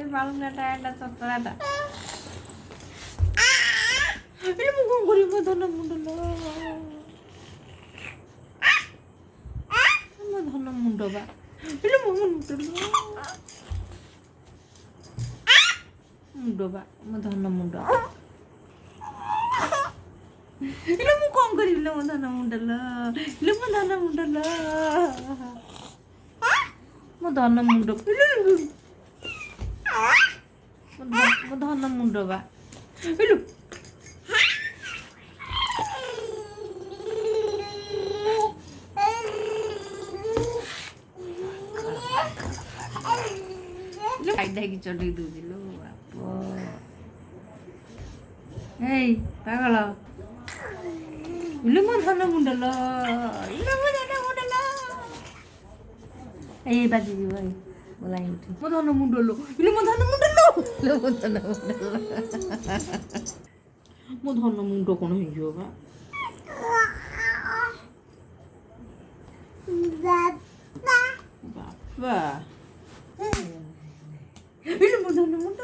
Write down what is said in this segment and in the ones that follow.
ବାଳୁଙ୍ଗାଟା ଏଟା ଚତରାଟା ଏଟା ମୁଁ କ'ଣ କରିବି ମୋ ଧନ ମୁଣ୍ଡ ମୋ ଧନ ମୁଣ୍ଡ ବା ଏଟା ମୋ ମୁଣ୍ଡ ମୁଣ୍ଡ ବା ମୋ ଧନ ମୁଣ୍ଡ ଏଟା ମୁଁ କ'ଣ କରିବି ମୋ ଧନ ମୁଣ୍ଡ ମୋ ଧନ ମୁଣ୍ଡ ମୋ ଧନ ମୁଣ୍ଡ ମୋ ଧନ ମୁଣ୍ଡ ବା ଏଲୁ ଖାଇକି ଚଲେଇ ଦଉଛି ଲୋ ବାପ ଏଇ ପାଗଳ ଇଲୋ ମୋ ଧନ ମୁଣ୍ଡ ଇଲୋ ମୋ ଧନ ମୁଣ୍ଡ ଏଇ ବାଜିଯିବ ଏଇ ବୋଲାଇ ଉଠି ମୋ ଧନ ମୁଣ୍ଡ ଇଲୋ ମୋ ଧନ ମୁଣ୍ଡ ମୋ ଧନ ମୁଣ୍ଡ କ'ଣ ହେଇଯିବ ବା ବାପା ଇଲୋ ମୋ ଧନ ମୁଣ୍ଡ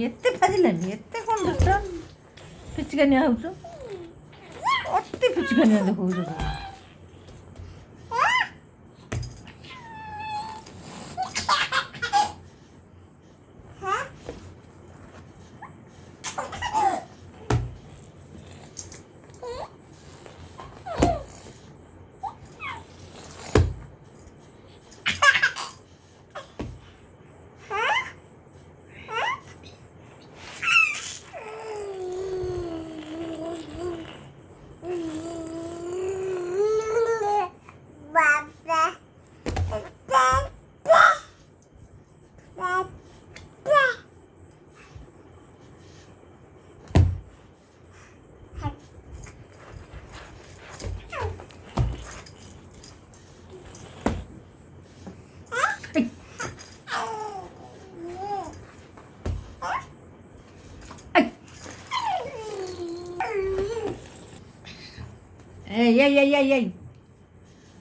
ଏତେ ଫାଜିଲାମି ଏତେ କ'ଣ ଦୋଷ ପିଚିକାନିଆ ହେଉଛୁ ଅତି ପିଚିକାନିଆ ଦେଖାଉଛୁ Ei, ei, ei, ei, ei.